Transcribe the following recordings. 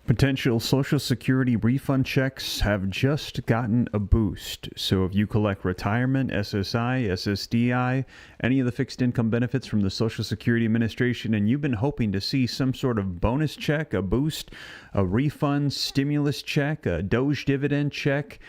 Potential Social Security refund checks have just gotten a boost. So if you collect retirement, SSI, SSDI, any of the fixed income benefits from the Social Security Administration, and you've been hoping to see some sort of bonus check, a boost, a refund, stimulus check, a Doge dividend check,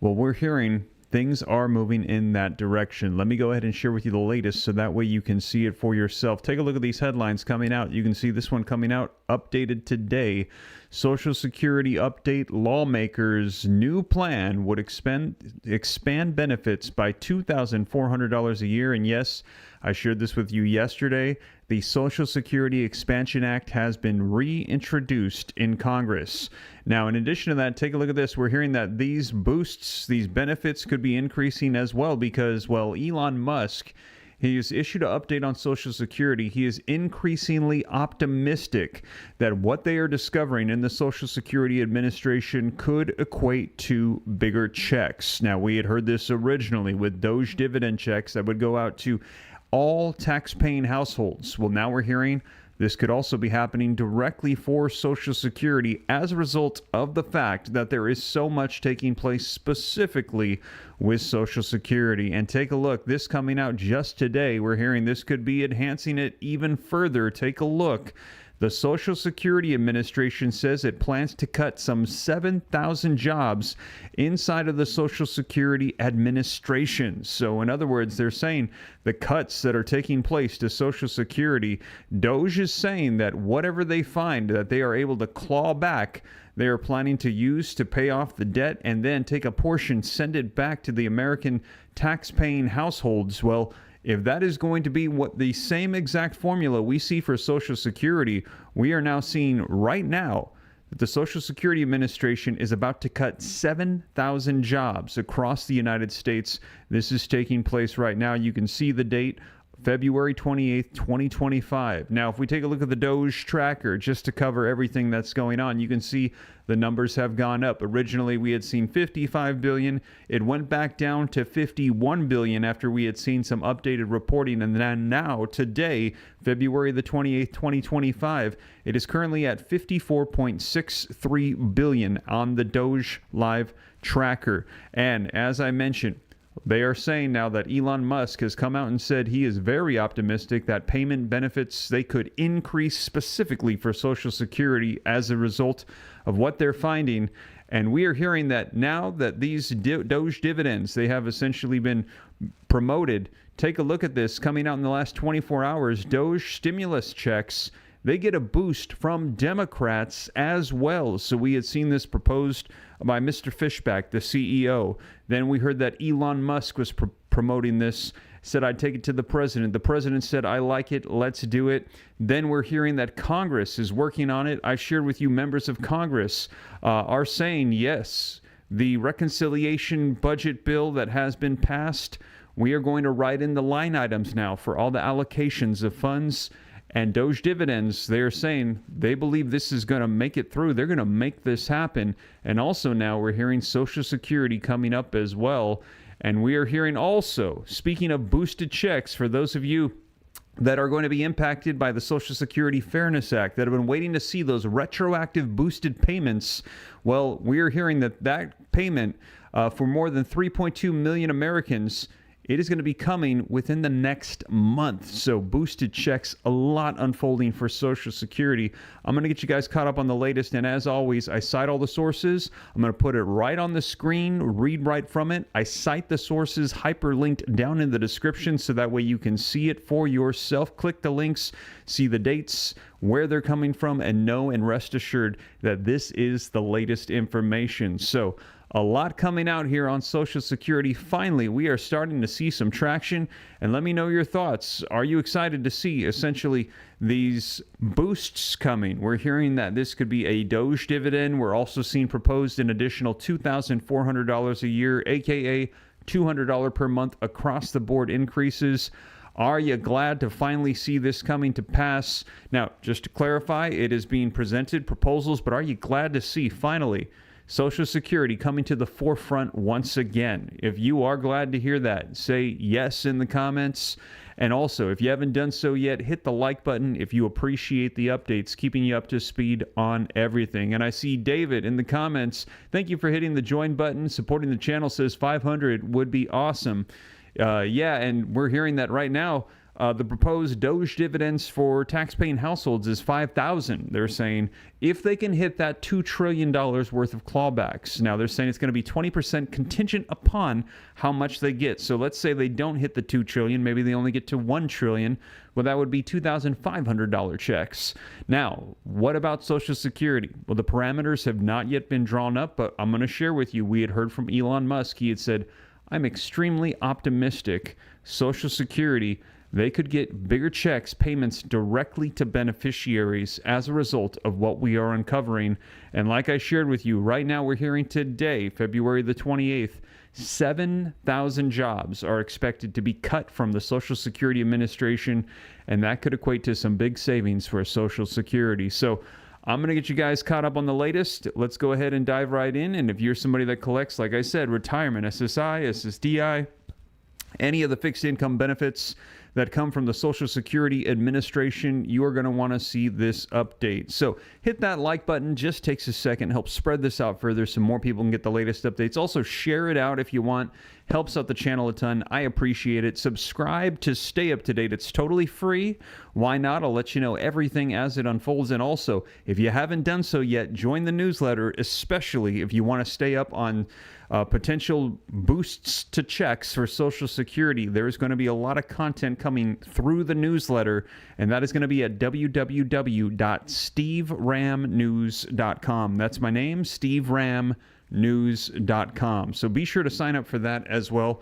well, we're hearing things are moving in that direction. Let me go ahead and share with you the latest so that way you can see it for yourself. Take a look at these headlines coming out. You can see this one coming out updated today. Social Security update: lawmakers' new plan would expand benefits by $2,400 a year. And yes, I shared this with you yesterday. The Social Security Expansion Act has been reintroduced in Congress. Now, in addition to that, take a look at this. We're hearing that these boosts, these benefits could be increasing as well because, well, Elon Musk, he has issued an update on Social Security. He is increasingly optimistic that what they are discovering in the Social Security Administration could equate to bigger checks. Now, we had heard this originally with Doge dividend checks that would go out to all tax-paying households. Well, now we're hearing this could also be happening directly for Social Security as a result of the fact that there is so much taking place specifically with Social Security. And take a look, this coming out just today, we're hearing this could be enhancing it even further. Take a look. The Social Security Administration says it plans to cut some 7,000 jobs inside of the Social Security Administration. So in other words, they're saying the cuts that are taking place to Social Security, Doge is saying that whatever they find that they are able to claw back, they are planning to use to pay off the debt and then take a portion, send it back to the American tax-paying households. Well, if that is going to be what the same exact formula we see for Social Security, we are now seeing right now that the Social Security Administration is about to cut 7,000 jobs across the United States. This is taking place right now. You can see the date, February 28th, 2025. Now, if we take a look at the Doge tracker, just to cover everything that's going on, you can see the numbers have gone up. Originally, we had seen 55 billion. It went back down to 51 billion after we had seen some updated reporting. And then now, today, February the 28th, 2025, it is currently at 54.63 billion on the Doge Live tracker. And as I mentioned, they are saying now that Elon Musk has come out and said he is very optimistic that payment benefits, they could increase specifically for Social Security as a result of what they're finding. And we are hearing that now that these Doge dividends, they have essentially been promoted. Take a look at this coming out in the last 24 hours. Doge stimulus checks, they get a boost from Democrats as well. So we had seen this proposed by Mr. Fishback, the CEO. Then we heard that Elon Musk was promoting this, said, I'd take it to the president. The president said, I like it, let's do it. Then we're hearing that Congress is working on it. I shared with you members of Congress are saying, yes, the reconciliation budget bill that has been passed, we are going to write in the line items now for all the allocations of funds. And Doge dividends, they're saying they believe this is going to make it through. They're going to make this happen. And also now we're hearing Social Security coming up as well. And we are hearing also, speaking of boosted checks, for those of you that are going to be impacted by the Social Security Fairness Act, that have been waiting to see those retroactive boosted payments, well, we are hearing that that payment for more than 3.2 million Americans, it is going to be coming within the next month. So boosted checks, a lot unfolding for Social Security. I'm going to get you guys caught up on the latest. And as always, I cite all the sources. I'm going to put it right on the screen, read right from it. I cite the sources hyperlinked down in the description so that way you can see it for yourself. Click the links, see the dates, where they're coming from, and know and rest assured that this is the latest information. So a lot coming out here on Social Security. Finally, we are starting to see some traction. And let me know your thoughts. Are you excited to see essentially these boosts coming? We're hearing that this could be a Doge dividend. We're also seeing proposed an additional $2,400 a year, aka $200 per month across the board increases. Are you glad to finally see this coming to pass? Now, just to clarify, it is being presented proposals, but are you glad to see finally Social Security coming to the forefront once again. If you are glad to hear that, say yes in the comments. And also, if you haven't done so yet, hit the like button if you appreciate the updates, keeping you up to speed on everything. And I see David in the comments. Thank you for hitting the join button. Supporting the channel, says 500 would be awesome. Yeah, and we're hearing that right now. The proposed Doge dividends for tax-paying households is $5,000. They're saying if they can hit that $2 trillion worth of clawbacks. Now, they're saying it's going to be 20% contingent upon how much they get. So let's say they don't hit the $2 trillion. Maybe they only get to $1 trillion. Well, that would be $2,500 checks. Now, what about Social Security? Well, the parameters have not yet been drawn up, but I'm going to share with you. We had heard from Elon Musk. He had said, I'm extremely optimistic Social Security, they could get bigger checks, payments directly to beneficiaries as a result of what we are uncovering. And like I shared with you, right now we're hearing today, February the 28th, 7,000 jobs are expected to be cut from the Social Security Administration, and that could equate to some big savings for Social Security. So I'm going to get you guys caught up on the latest. Let's go ahead and dive right in. And if you're somebody that collects, like I said, retirement, SSI, SSDI, any of the fixed income benefits that come from the Social Security Administration, you are going to want to see this update. So hit that like button. Just takes a second. Help spread this out further so more people can get the latest updates. Also, share it out if you want. Helps out the channel a ton. I appreciate it. Subscribe to stay up to date. It's totally free. Why not? I'll let you know everything as it unfolds. And also, if you haven't done so yet, join the newsletter, especially if you want to stay up on potential boosts to checks for Social Security. There's going to be a lot of content coming through the newsletter, and that is going to be at www.steveramnews.com. That's my name, steveramnews.com. So be sure to sign up for that as well.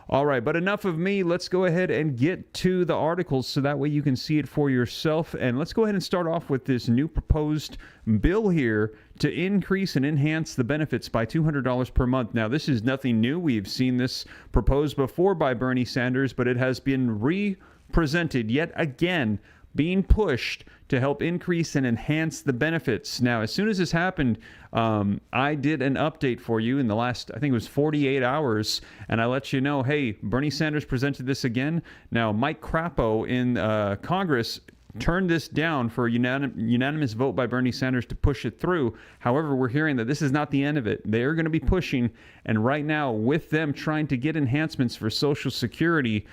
All right, but enough of me. Let's go ahead and get to the articles so that way you can see it for yourself. And let's go ahead and start off with this new proposed bill here to increase and enhance the benefits by $200 per month. Now, this is nothing new. We've seen this proposed before by Bernie Sanders, but it has been re-presented yet again, being pushed to help increase and enhance the benefits. Now, as soon as this happened, I did an update for you in the last, I think it was 48 hours, and I let you know, hey, Bernie Sanders presented this again. Now, Mike Crapo in Congress turned this down for a unanimous vote by Bernie Sanders to push it through. However, we're hearing that this is not the end of it. They're going to be pushing, and right now, with them trying to get enhancements for Social Security,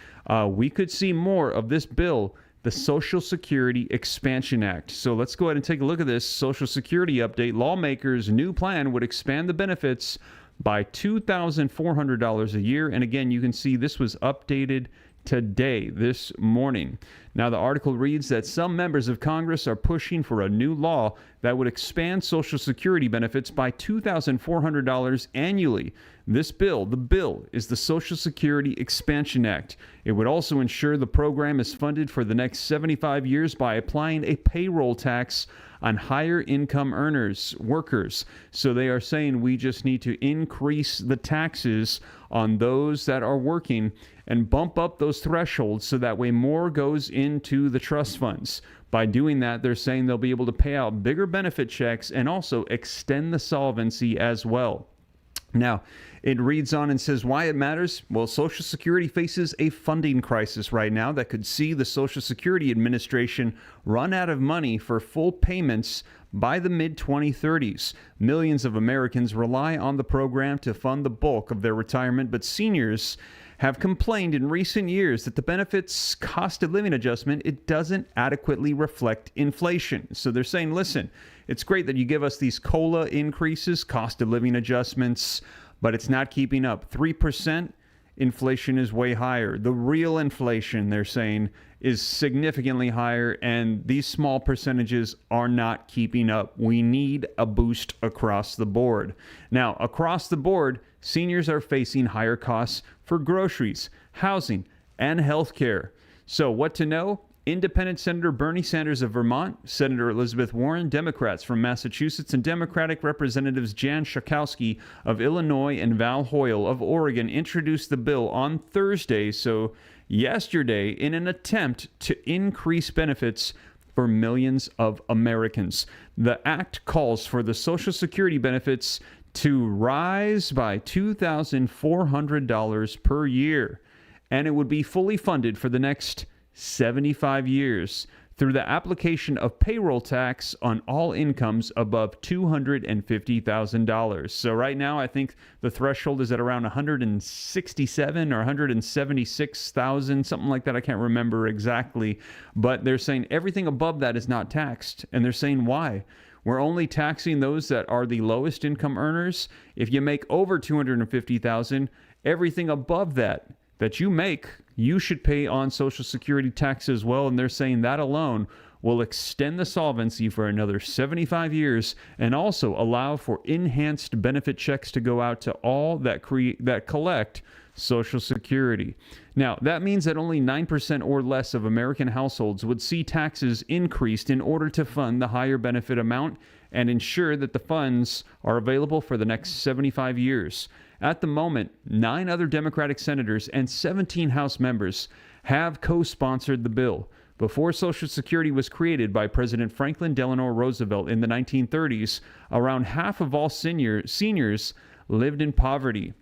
we could see more of this bill, the Social Security Expansion Act. So let's go ahead and take a look at this Social Security update. Lawmakers' new plan would expand the benefits by $2,400 a year. And again, you can see this was updated today, this morning. Now, the article reads that some members of Congress are pushing for a new law that would expand Social Security benefits by $2,400 annually. This bill, the bill, is the Social Security Expansion Act. It would also ensure the program is funded for the next 75 years by applying a payroll tax on higher income earners, workers. So they are saying we just need to increase the taxes on those that are working and bump up those thresholds so that way more goes into the trust funds. By doing that, they're saying they'll be able to pay out bigger benefit checks and also extend the solvency as well. Now, it reads on and says why it matters. Well, Social Security faces a funding crisis right now that could see the Social Security Administration run out of money for full payments by the mid-2030s. Millions of Americans rely on the program to fund the bulk of their retirement, but seniors have complained in recent years that the benefits cost of living adjustment, it doesn't adequately reflect inflation. So they're saying, listen, it's great that you give us these COLA increases, cost of living adjustments, but it's not keeping up. 3%, inflation is way higher. The real inflation, they're saying, is significantly higher, and these small percentages are not keeping up. We need a boost across the board. Now, across the board, seniors are facing higher costs for groceries, housing, and health care. So what to know? Independent Senator Bernie Sanders of Vermont, Senator Elizabeth Warren, Democrats from Massachusetts, and Democratic Representatives Jan Schakowsky of Illinois and Val Hoyle of Oregon introduced the bill on Thursday, so yesterday, in an attempt to increase benefits for millions of Americans. The act calls for the Social Security benefits to rise by $2,400 per year, and it would be fully funded for the next 75 years through the application of payroll tax on all incomes above $250,000. So right now, I think the threshold is at around 167 or 176,000, something like that. I can't remember exactly, but they're saying everything above that is not taxed, and they're saying why? We're only taxing those that are the lowest income earners. If you make over $250,000, everything above that you make, you should pay on Social Security tax as well. And they're saying that alone will extend the solvency for another 75 years and also allow for enhanced benefit checks to go out to all that collect Social Security. Now, that means that only 9% or less of American households would see taxes increased in order to fund the higher benefit amount and ensure that the funds are available for the next 75 years. At the moment, 9 other Democratic senators and 17 House members have co-sponsored the bill. Before Social Security was created by President Franklin Delano Roosevelt in the 1930s, around half of all seniors lived in poverty.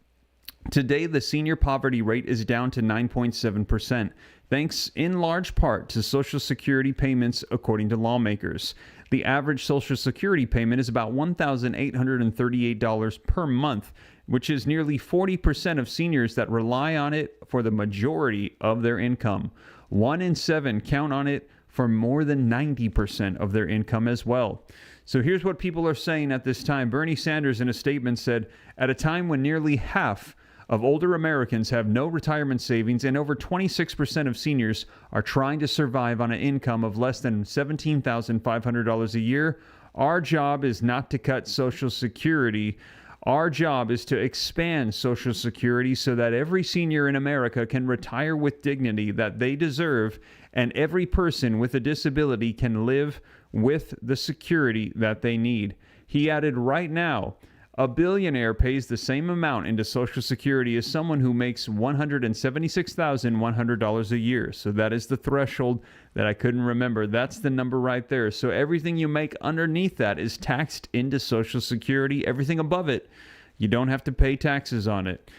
Today, the senior poverty rate is down to 9.7%, thanks in large part to Social Security payments, according to lawmakers. The average Social Security payment is about $1,838 per month, which is nearly 40% of seniors that rely on it for the majority of their income. 1 in 7 count on it for more than 90% of their income as well. So here's what people are saying at this time. Bernie Sanders, in a statement, said, at a time when nearly half of older Americans have no retirement savings and over 26% of seniors are trying to survive on an income of less than $17,500 a year, our job is not to cut Social Security. Our job is to expand Social Security so that every senior in America can retire with dignity that they deserve, and every person with a disability can live with the security that they need. He added, right now, a billionaire pays the same amount into Social Security as someone who makes $176,100 a year. So that is the threshold that I couldn't remember. That's the number right there. So everything you make underneath that is taxed into Social Security. Everything above it, you don't have to pay taxes on it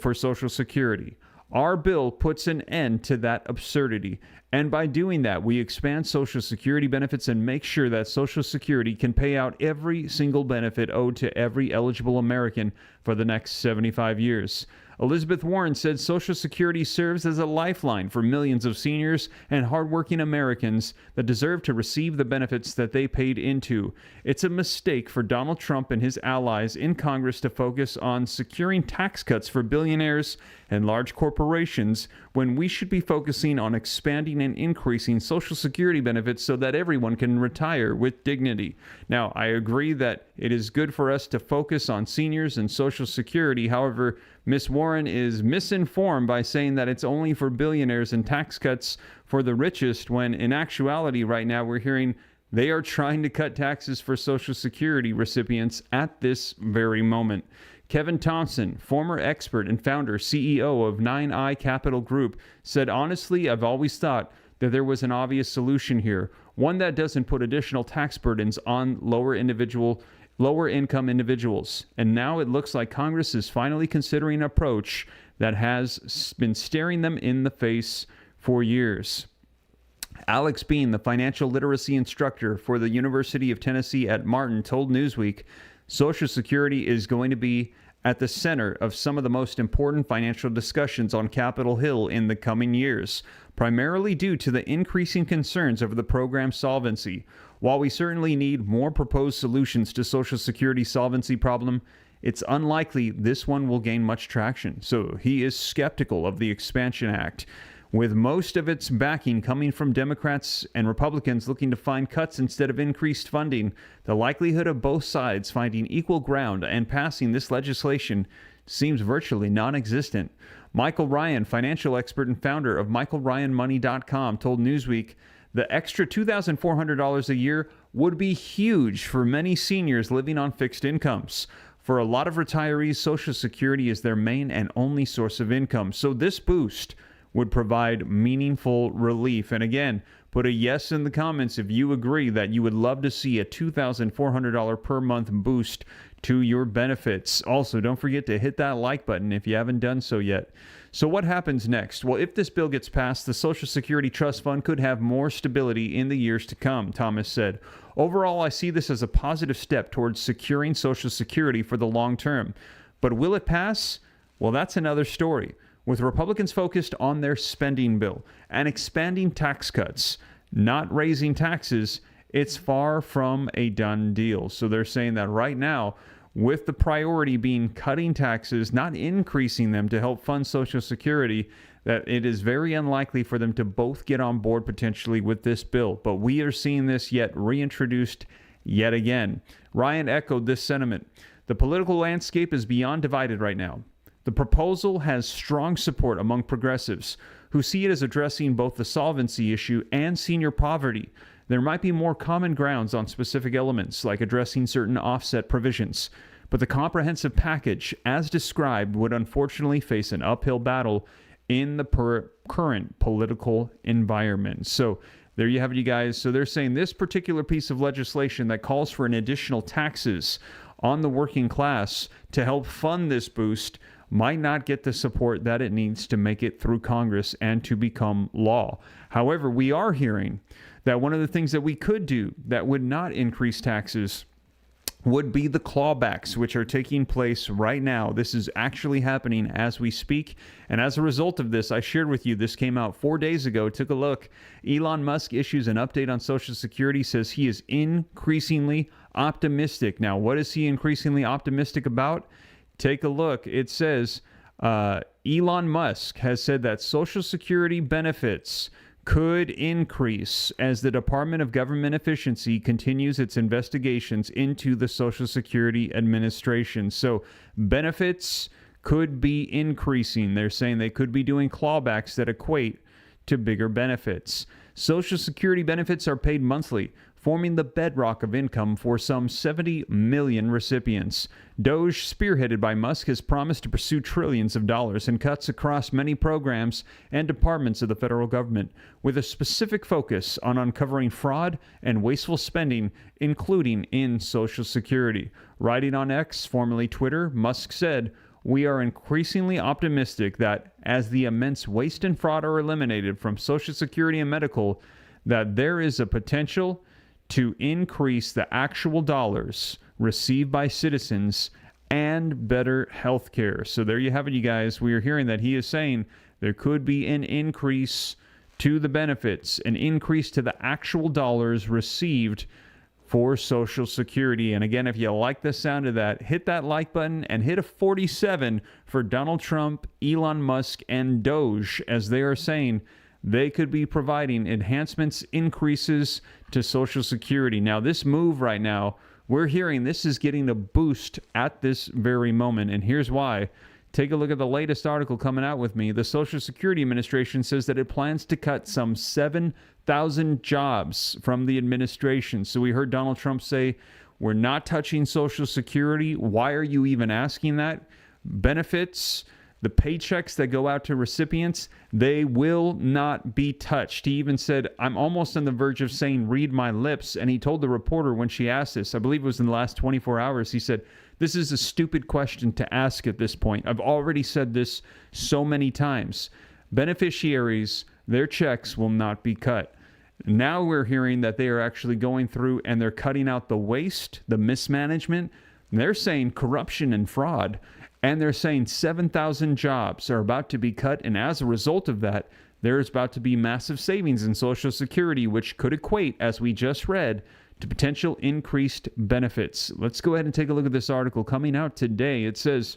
for Social Security. Our bill puts an end to that absurdity. And by doing that, we expand Social Security benefits and make sure that Social Security can pay out every single benefit owed to every eligible American for the next 75 years. Elizabeth Warren said Social Security serves as a lifeline for millions of seniors and hardworking Americans that deserve to receive the benefits that they paid into. It's a mistake for Donald Trump and his allies in Congress to focus on securing tax cuts for billionaires and large corporations when we should be focusing on expanding and increasing Social Security benefits so that everyone can retire with dignity. Now, I agree that it is good for us to focus on seniors and Social Security. However, Ms. Warren is misinformed by saying that it's only for billionaires and tax cuts for the richest, when in actuality right now we're hearing they are trying to cut taxes for Social Security recipients at this very moment. Kevin Thompson, former expert and founder, CEO of 9i Capital Group, said, honestly, I've always thought that there was an obvious solution here, one that doesn't put additional tax burdens on lower income individuals. And now it looks like Congress is finally considering an approach that has been staring them in the face for years. Alex Bean, the financial literacy instructor for the University of Tennessee at Martin, told Newsweek, Social Security is going to be at the center of some of the most important financial discussions on Capitol Hill in the coming years, primarily due to the increasing concerns over the program's solvency. While we certainly need more proposed solutions to Social Security solvency problem, it's unlikely this one will gain much traction. So he is skeptical of the Expansion Act, with most of its backing coming from Democrats and Republicans looking to find cuts instead of increased funding. The likelihood of both sides finding equal ground and passing this legislation seems virtually non-existent. Michael Ryan, financial expert and founder of MichaelRyanMoney.com, told Newsweek, the extra $2,400 a year would be huge for many seniors living on fixed incomes. For a lot of retirees, Social Security is their main and only source of income. So this boost would provide meaningful relief. And again, Put a yes in the comments if you agree that you would love to see a $2,400 per month boost to your benefits. Also, don't forget to hit that like button if you haven't done so yet. So what happens next? Well, if this bill gets passed, the Social Security Trust Fund could have more stability in the years to come, Thomas said. Overall, I see this as a positive step towards securing Social Security for the long term. But will it pass? Well, that's another story. With Republicans focused on their spending bill and expanding tax cuts, not raising taxes, it's far from a done deal. So they're saying that right now, with the priority being cutting taxes, not increasing them to help fund Social Security, that it is very unlikely for them to both get on board potentially with this bill. But we are seeing this yet reintroduced yet again. Ryan echoed this sentiment. The political landscape is beyond divided right now. The proposal has strong support among progressives who see it as addressing both the solvency issue and senior poverty. There might be more common grounds on specific elements, like addressing certain offset provisions, but the comprehensive package, as described, would unfortunately face an uphill battle in the current political environment. So there you have it, you guys. So they're saying this particular piece of legislation that calls for an additional taxes on the working class to help fund this boost might not get the support that it needs to make it through Congress and to become law. However, we are hearing that one of the things that we could do that would not increase taxes would be the clawbacks, which are taking place right now. This is actually happening as we speak. And as a result of this, I shared with you, this came out 4 days ago. Took a look. Elon Musk issues an update on Social Security, says he is increasingly optimistic. Now, what is he increasingly optimistic about? Take a look. It says Elon Musk has said that Social Security benefits could increase as the Department of Government Efficiency continues its investigations into the Social Security Administration. So benefits could be increasing. They're saying they could be doing clawbacks that equate to bigger benefits. Social Security benefits are paid monthly, forming the bedrock of income for some 70 million recipients. Doge, spearheaded by Musk, has promised to pursue trillions of dollars in cuts across many programs and departments of the federal government, with a specific focus on uncovering fraud and wasteful spending, including in Social Security. Writing on X, formerly Twitter, Musk said, "We are increasingly optimistic that as the immense waste and fraud are eliminated from Social Security and medical, that there is a potential to increase the actual dollars received by citizens and better health care." So there you have it, you guys. We are hearing that he is saying there could be an increase to the benefits, an increase to the actual dollars received for Social Security. And again, if you like the sound of that, hit that like button and hit a 47 for Donald Trump, Elon Musk, and Doge, as they are saying they could be providing enhancements, increases to Social Security. Now, this move right now, we're hearing this is getting a boost at this very moment, and here's why. Take a look at the latest article coming out with me. The Social Security Administration says that it plans to cut some 7,000 jobs from the administration. So we heard Donald Trump say, we're not touching Social Security. Why are you even asking that? Benefits, the paychecks that go out to recipients, they will not be touched. He even said, I'm almost on the verge of saying, read my lips. And he told the reporter when she asked this, I believe it was in the last 24 hours, he said, this is a stupid question to ask at this point. I've already said this so many times. Beneficiaries, their checks will not be cut. Now we're hearing that they are actually going through and they're cutting out the waste, the mismanagement. They're saying corruption and fraud. And they're saying 7,000 jobs are about to be cut. And as a result of that, there's about to be massive savings in Social Security, which could equate, as we just read, to potential increased benefits. Let's go ahead and take a look at this article coming out today. It says,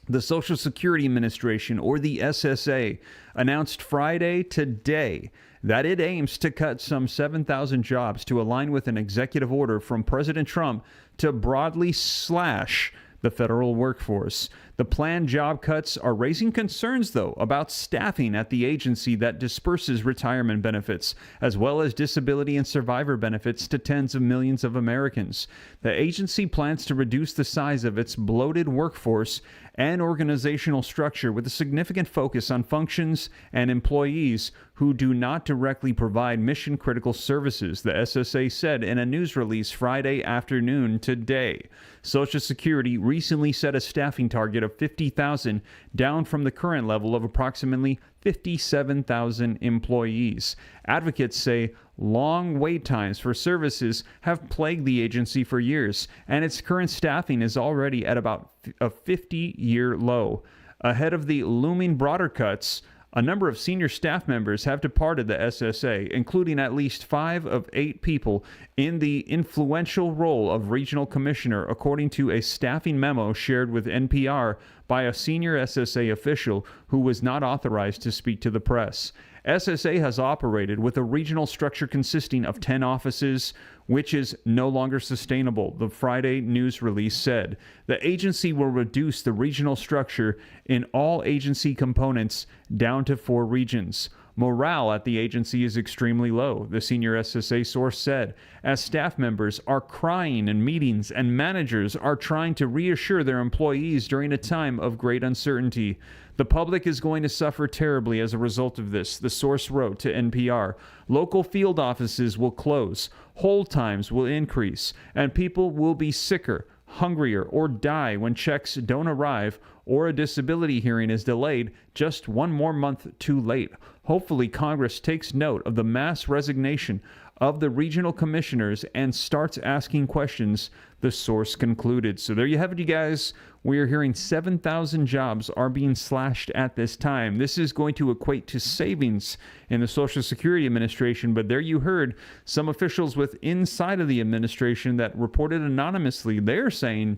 the Social Security Administration, or the SSA, announced Friday today that it aims to cut some 7,000 jobs to align with an executive order from President Trump to broadly slash the federal workforce. The planned job cuts are raising concerns, though, about staffing at the agency that disperses retirement benefits, as well as disability and survivor benefits to tens of millions of Americans. The agency plans to reduce the size of its bloated workforce and organizational structure with a significant focus on functions and employees who do not directly provide mission-critical services, the SSA said in a news release Friday afternoon today. Social Security recently set a staffing target of 50,000, down from the current level of approximately 57,000 employees. Advocates say long wait times for services have plagued the agency for years, and its current staffing is already at about a 50-year low. Ahead of the looming broader cuts, a number of senior staff members have departed the SSA, including at least 5 of 8 people in the influential role of regional commissioner, according to a staffing memo shared with NPR by a senior SSA official who was not authorized to speak to the press. SSA has operated with a regional structure consisting of 10 offices, which is no longer sustainable, the Friday news release said. The agency will reduce the regional structure in all agency components down to 4 regions. Morale at the agency is extremely low, the senior SSA source said, as staff members are crying in meetings and managers are trying to reassure their employees during a time of great uncertainty. The public is going to suffer terribly as a result of this, the source wrote to NPR. Local field offices will close, hold times will increase, and people will be sicker, hungrier, or die when checks don't arrive or a disability hearing is delayed just one more month too late. Hopefully, Congress takes note of the mass resignation of the regional commissioners and starts asking questions, the source concluded. So there you have it, you guys. We are hearing 7,000 jobs are being slashed at this time. This is going to equate to savings in the Social Security Administration, but there you heard some officials with inside of the administration that reported anonymously. They're saying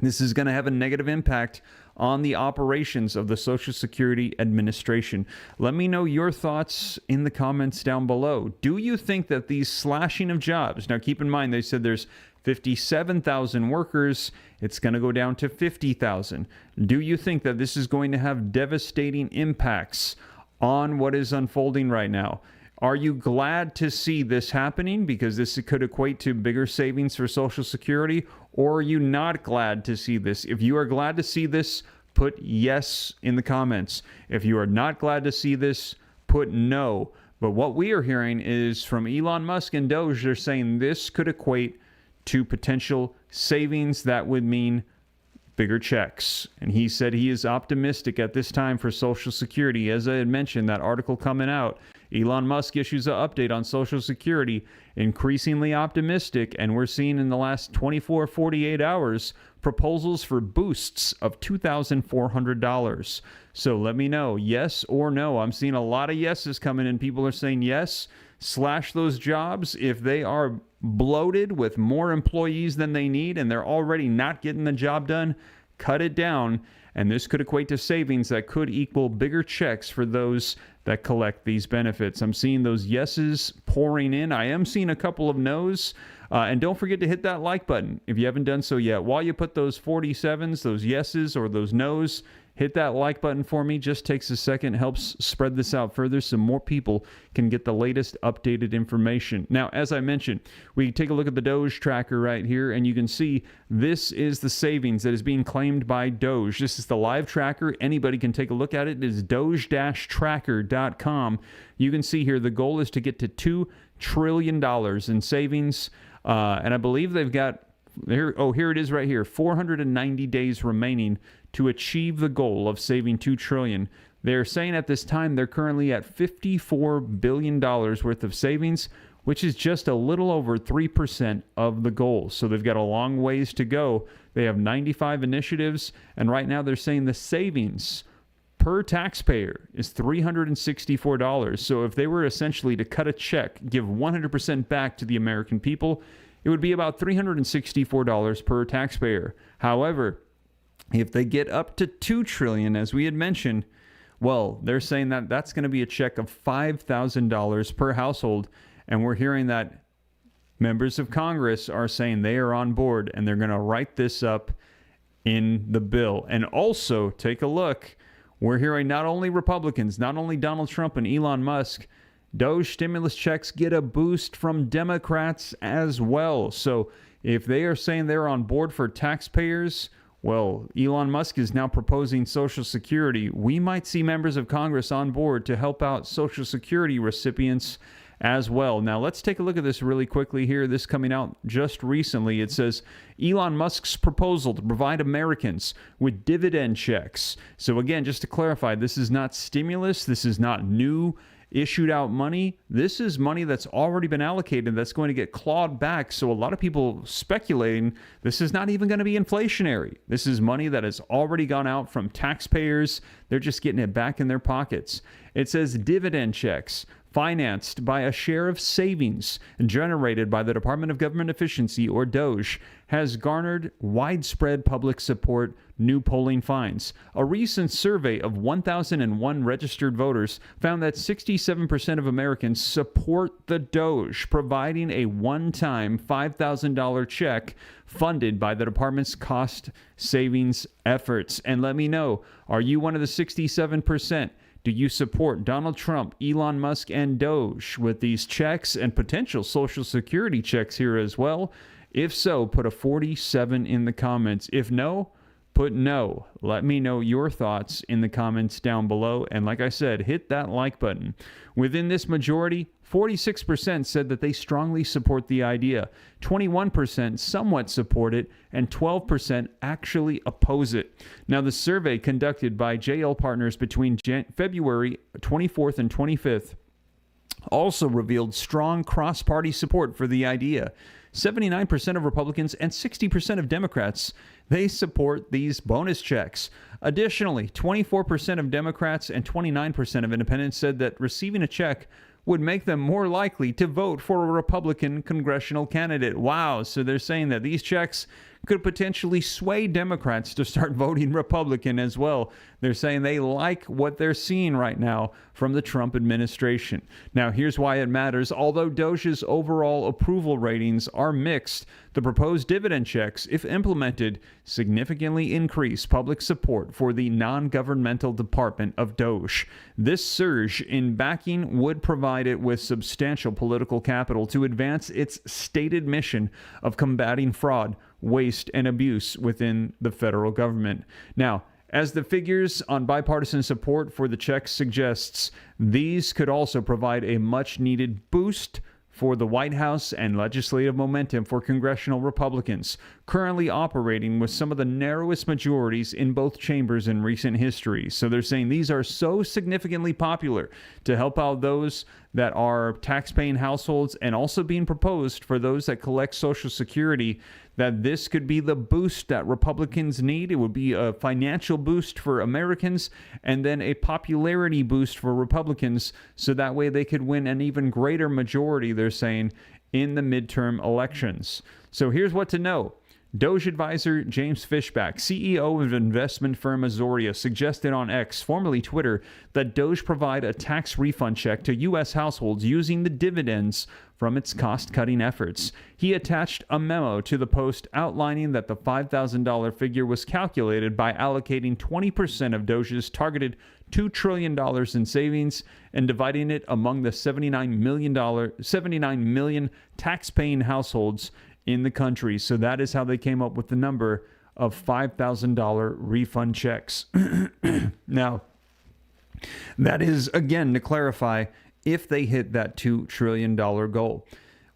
this is going to have a negative impact on the operations of the Social Security Administration. Let me know your thoughts in the comments down below. Do you think that these slashing of jobs, now keep in mind they said there's 57,000 workers, it's going to go down to 50,000. Do you think that this is going to have devastating impacts on what is unfolding right now? Are you glad to see this happening because this could equate to bigger savings for Social Security, or are you not glad to see this? If you are glad to see this, put yes in the comments. If you are not glad to see this, put no. But what we are hearing is from Elon Musk and Doge, they're saying this could equate to potential savings that would mean bigger checks. And he said he is optimistic at this time for Social Security. As I had mentioned, that article coming out, Elon Musk issues an update on Social Security, increasingly optimistic, and we're seeing in the last 24, 48 hours proposals for boosts of $2,400. So let me know, yes or no. I'm seeing a lot of yeses coming in. People are saying yes, slash those jobs if they are bloated with more employees than they need and they're already not getting the job done, cut it down. And this could equate to savings that could equal bigger checks for those that collect these benefits. I'm seeing those yeses pouring in. I am seeing a couple of no's. And don't forget to hit that like button if you haven't done so yet. While you put those 47s, those yeses, or those no's, hit that like button for me. Just takes a second, helps spread this out further so more people can get the latest updated information. Now, as I mentioned, we take a look at the Doge tracker right here, and you can see this is the savings that is being claimed by Doge. This is the live tracker. Anybody can take a look at it. It is doge-tracker.com. You can see here the goal is to get to $2 trillion in savings, and I believe they've got here it is right here, 490 days remaining to achieve the goal of saving $2 trillion. They're saying at this time they're currently at $54 billion worth of savings, which is just a little over 3% of the goal. So they've got a long ways to go. They have 95 initiatives, and right now they're saying the savings per taxpayer is $364. So if they were essentially to cut a check, give 100% back to the American people, it would be about $364 per taxpayer. However, if they get up to $2 trillion, as we had mentioned, well, they're saying that that's going to be a check of $5,000 per household. And we're hearing that members of Congress are saying they are on board and they're going to write this up in the bill. And also, take a look. We're hearing not only Republicans, not only Donald Trump and Elon Musk, Doge stimulus checks get a boost from Democrats as well. So if they are saying they're on board for taxpayers, well, Elon Musk is now proposing Social Security. We might see members of Congress on board to help out Social Security recipients as well. Now, let's take a look at this really quickly here. This coming out just recently. It says Elon Musk's proposal to provide Americans with dividend checks. So again, just to clarify, this is not stimulus. This is not new issued out money. This is money that's already been allocated that's going to get clawed back. So a lot of people speculating this is not even going to be inflationary. This is money that has already gone out from taxpayers. They're just getting it back in their pockets. It says dividend checks financed by a share of savings generated by the Department of Government Efficiency, or Doge, has garnered widespread public support, new polling finds. A recent survey of 1,001 registered voters found that 67% of Americans support the Doge, providing a one-time $5,000 check funded by the department's cost savings efforts. And let me know, are you one of the 67%? Do you support Donald Trump, Elon Musk, and Doge with these checks and potential Social Security checks here as well? If so, put a 47 in the comments. If no, put no. Let me know your thoughts in the comments down below. And like I said, hit that like button. Within this majority, 46% said that they strongly support the idea, 21% somewhat support it, and 12% actually oppose it. Now, the survey conducted by JL Partners between February 24th and 25th also revealed strong cross-party support for the idea. 79% of Republicans and 60% of Democrats, they support these bonus checks. Additionally, 24% of Democrats and 29% of independents said that receiving a check would make them more likely to vote for a Republican congressional candidate. Wow, so they're saying that these checks could potentially sway Democrats to start voting Republican as well. They're saying they like what they're seeing right now from the Trump administration. Now, here's why it matters. Although Doge's overall approval ratings are mixed, the proposed dividend checks, if implemented, significantly increase public support for the non-governmental department of Doge. This surge in backing would provide it with substantial political capital to advance its stated mission of combating fraud, waste, and abuse within the federal government. Now, as the figures on bipartisan support for the checks suggests, these could also provide a much-needed boost for the White House and legislative momentum for congressional Republicans, currently operating with some of the narrowest majorities in both chambers in recent history. So they're saying these are so significantly popular to help out those that are tax-paying households, and also being proposed for those that collect Social Security, that this could be the boost that Republicans need. It would be a financial boost for Americans and then a popularity boost for Republicans, so that way they could win an even greater majority, they're saying, in the midterm elections. So here's what to know. Doge advisor James Fishback, CEO of investment firm Azoria, suggested on X, formerly Twitter, that Doge provide a tax refund check to U.S. households using the dividends from its cost-cutting efforts. He attached a memo to the post outlining that the $5,000 figure was calculated by allocating 20% of Doge's targeted $2 trillion in savings and dividing it among the 79 million tax-paying households in the country. So that is how they came up with the number of $5,000 refund checks. Now, that is, again, to clarify, if they hit that $2 trillion goal.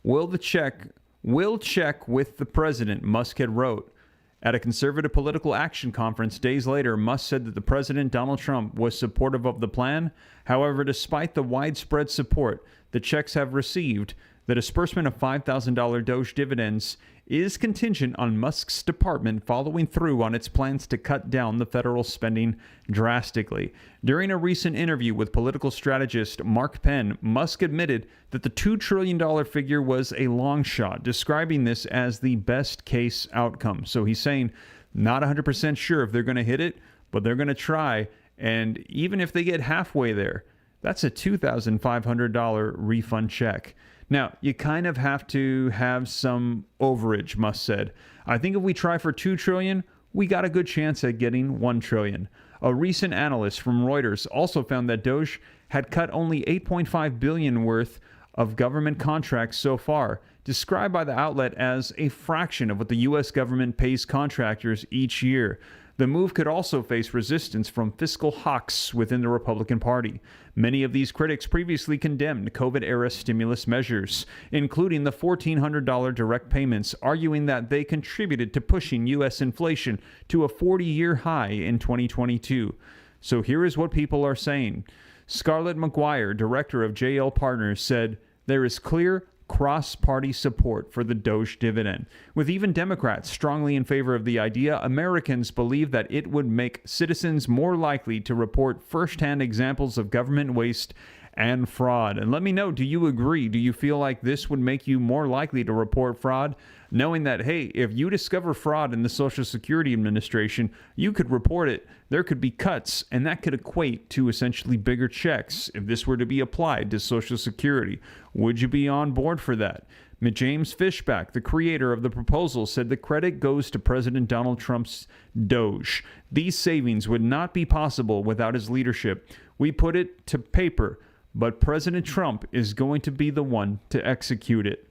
Will check with the president, Musk had wrote. At a conservative political action conference days later, Musk said that the president, Donald Trump, was supportive of the plan. However, despite the widespread support the checks have received, the disbursement of $5,000 Doge dividends is contingent on Musk's department following through on its plans to cut down the federal spending drastically. During a recent interview with political strategist Mark Penn, Musk admitted that the $2 trillion figure was a long shot, describing this as the best case outcome. So he's saying, not 100% sure if they're going to hit it, but they're going to try. And even if they get halfway there, that's a $2,500 refund check. Now, you kind of have to have some overage, Musk said. I think if we try for $2 trillion, we got a good chance at getting $1 trillion. A recent analyst from Reuters also found that Doge had cut only $8.5 billion worth of government contracts so far, described by the outlet as a fraction of what the U.S. government pays contractors each year. The move could also face resistance from fiscal hawks within the Republican Party. Many of these critics previously condemned COVID-era stimulus measures, including the $1,400 direct payments, arguing that they contributed to pushing U.S. inflation to a 40-year high in 2022. So here is what people are saying. Scarlett McGuire, director of JL Partners, said, "There is clear cross-party support for the Doge dividend. With even Democrats strongly in favor of the idea, Americans believe that it would make citizens more likely to report firsthand examples of government waste and fraud." And let me know, do you agree? Do you feel like this would make you more likely to report fraud? Knowing that, hey, if you discover fraud in the Social Security Administration, you could report it. There could be cuts, and that could equate to essentially bigger checks if this were to be applied to Social Security. Would you be on board for that? James Fishback, the creator of the proposal, said the credit goes to President Donald Trump's Doge. These savings would not be possible without his leadership. We put it to paper, but President Trump is going to be the one to execute it.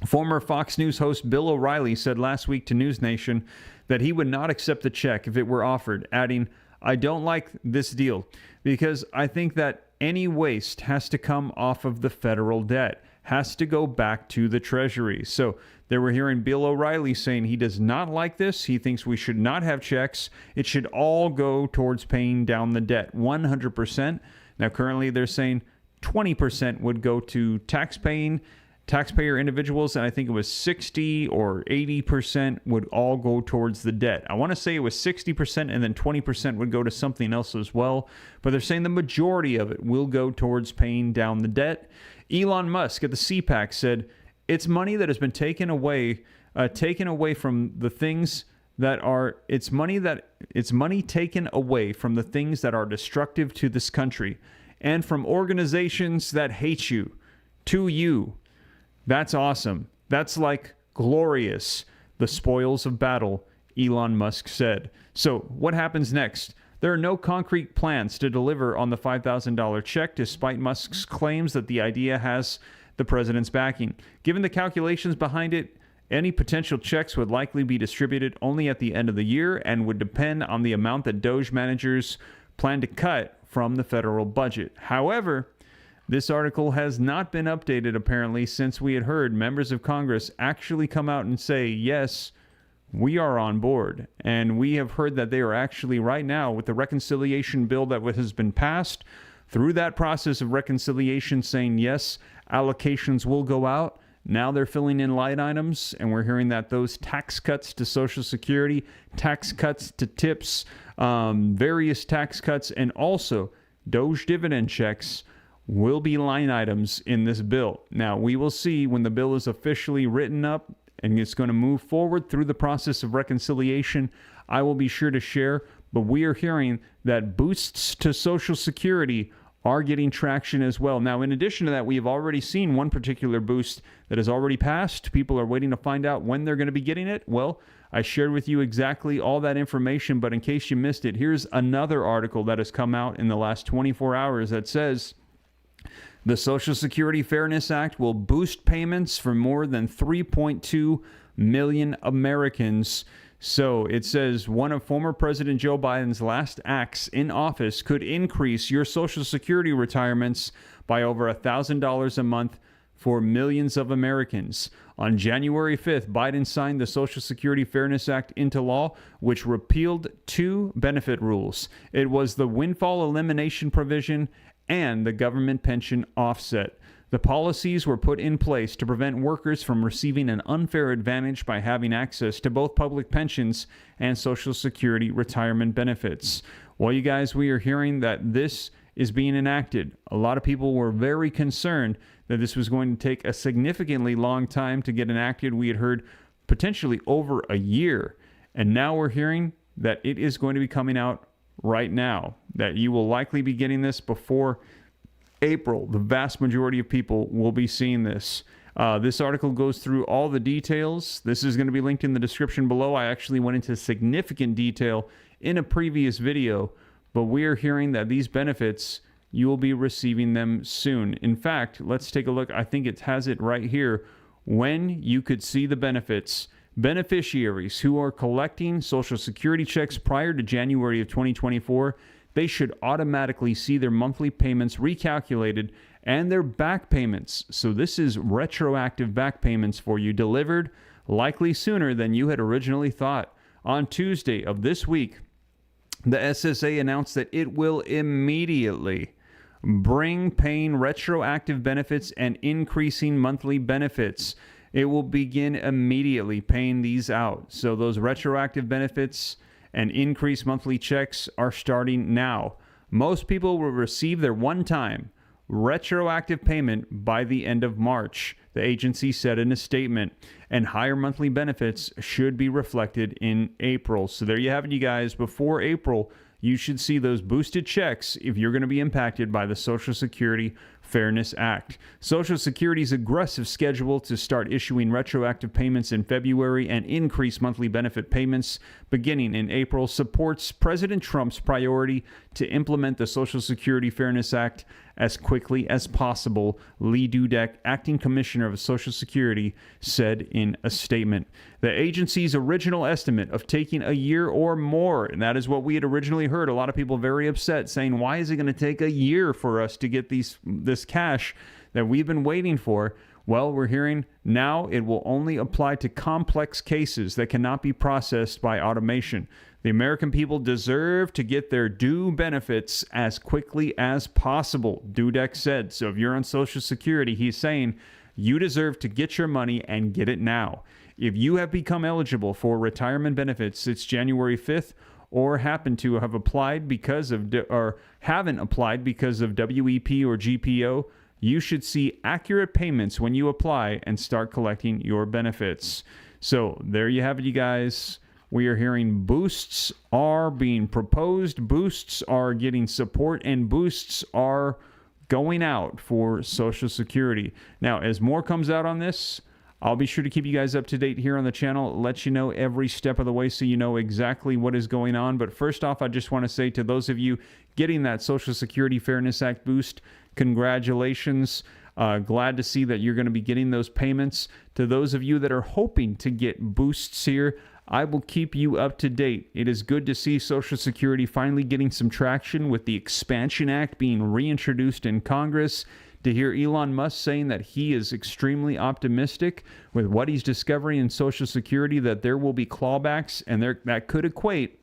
Former Fox News host Bill O'Reilly said last week to News Nation that he would not accept the check if it were offered, adding, "I don't like this deal because I think that any waste has to come off of the federal debt, has to go back to the Treasury." So they were hearing Bill O'Reilly saying he does not like this. He thinks we should not have checks. It should all go towards paying down the debt, 100%. Now, currently they're saying 20% would go to taxpayer individuals, and I think it was 60 or 80% would all go towards the debt. I want to say it was 60% and then 20% would go to something else as well, but they're saying the majority of it will go towards paying down the debt. Elon Musk at the CPAC said, "It's money that has been taken away from the things that are, it's money taken away from the things that are destructive to this country and from organizations that hate you, to you." That's awesome. That's like glorious. The spoils of battle, Elon Musk said. So what happens next? There are no concrete plans to deliver on the $5,000 check, despite Musk's claims that the idea has the president's backing. Given the calculations behind it, any potential checks would likely be distributed only at the end of the year and would depend on the amount that Doge managers plan to cut from the federal budget. However, this article has not been updated apparently since we had heard members of Congress actually come out and say, yes, we are on board. And we have heard that they are actually right now with the reconciliation bill that has been passed through that process of reconciliation saying, yes, allocations will go out. Now they're filling in line items, and we're hearing that those tax cuts to Social Security, tax cuts to tips, various tax cuts, and also Doge dividend checks will be line items in this bill. Now, we will see when the bill is officially written up and it's going to move forward through the process of reconciliation. I will be sure to share, but we are hearing that boosts to Social Security are getting traction as well. Now, in addition to that, we have already seen one particular boost that has already passed. People are waiting to find out when they're going to be getting it. Well, I shared with you exactly all that information, but in case you missed it, here's another article that has come out in the last 24 hours that says the Social Security Fairness Act will boost payments for more than 3.2 million Americans. So it says one of former President Joe Biden's last acts in office could increase your Social Security retirements by over $1,000 a month for millions of Americans. On January 5th, Biden signed the Social Security Fairness Act into law, which repealed two benefit rules. It was the windfall elimination provision and the government pension offset. The policies were put in place to prevent workers from receiving an unfair advantage by having access to both public pensions and Social Security retirement benefits. Well, you guys, we are hearing that this is being enacted. A lot of people were very concerned that this was going to take a significantly long time to get enacted. We had heard potentially over a year. And now we're hearing that it is going to be coming out right now, that you will likely be getting this before April. The vast majority of people will be seeing this. This article goes through all the details. This is going to be linked in the description below. I actually went into significant detail in a previous video, but we are hearing that these benefits, you will be receiving them soon. In fact, let's take a look. I think it has it right here. When you could see the benefits. Beneficiaries who are collecting Social Security checks prior to January of 2024, they should automatically see their monthly payments recalculated and their back payments. So this is retroactive back payments for you, delivered likely sooner than you had originally thought. On Tuesday of this week, the SSA announced that it will immediately bring paying retroactive benefits and increasing monthly benefits. It will begin immediately paying these out. So those retroactive benefits and increased monthly checks are starting now. Most people will receive their one-time retroactive payment by the end of March, the agency said in a statement, and higher monthly benefits should be reflected in April. So there you have it, you guys. Before April, you should see those boosted checks if you're going to be impacted by the Social Security Fairness Act. Social Security's aggressive schedule to start issuing retroactive payments in February and increase monthly benefit payments beginning in April supports President Trump's priority to implement the Social Security Fairness Act as quickly as possible, Lee Dudek, acting commissioner of Social Security, said in a statement. The agency's original estimate of taking a year or more, and that is what we had originally heard. A lot of people very upset saying, why is it going to take a year for us to get this cash that we've been waiting for? Well, we're hearing now it will only apply to complex cases that cannot be processed by automation. The American people deserve to get their due benefits as quickly as possible, Dudek said. So if you're on Social Security, he's saying you deserve to get your money and get it now. If you have become eligible for retirement benefits since January 5th or happen to have applied because of or haven't applied because of WEP or GPO, you should see accurate payments when you apply and start collecting your benefits. So there you have it, you guys. We are hearing boosts are being proposed, boosts are getting support, and boosts are going out for Social Security. Now, as more comes out on this, I'll be sure to keep you guys up to date here on the channel, let you know every step of the way so you know exactly what is going on. But first off, I just want to say to those of you getting that Social Security Fairness Act boost, congratulations. Glad to see that you're going to be getting those payments. To those of you that are hoping to get boosts here, I will keep you up to date. It is good to see Social Security finally getting some traction with the Expansion Act being reintroduced in Congress. To hear Elon Musk saying that he is extremely optimistic with what he's discovering in Social Security, that there will be clawbacks and that could equate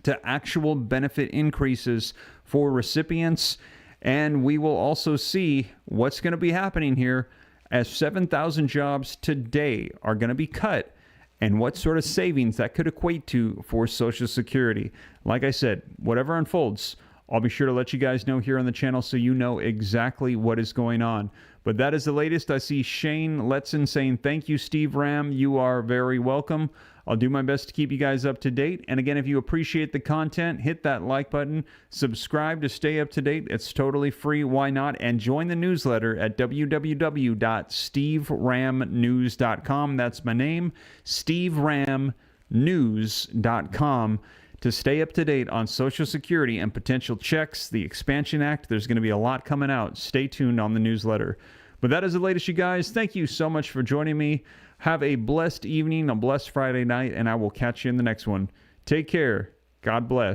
to actual benefit increases for recipients. And we will also see what's going to be happening here as 7,000 jobs today are going to be cut and what sort of savings that could equate to for Social Security. Like I said, whatever unfolds, I'll be sure to let you guys know here on the channel so you know exactly what is going on. But that is the latest. I see Shane Letson saying, thank you, Steve Ram. You are very welcome. I'll do my best to keep you guys up to date. And again, if you appreciate the content, hit that like button, subscribe to stay up to date. It's totally free. Why not? And join the newsletter at www.steveramnews.com. That's my name, steveramnews.com, to stay up to date on Social Security and potential checks, the Expansion Act. There's going to be a lot coming out. Stay tuned on the newsletter. But that is the latest, you guys. Thank you so much for joining me. Have a blessed evening, a blessed Friday night, and I will catch you in the next one. Take care. God bless.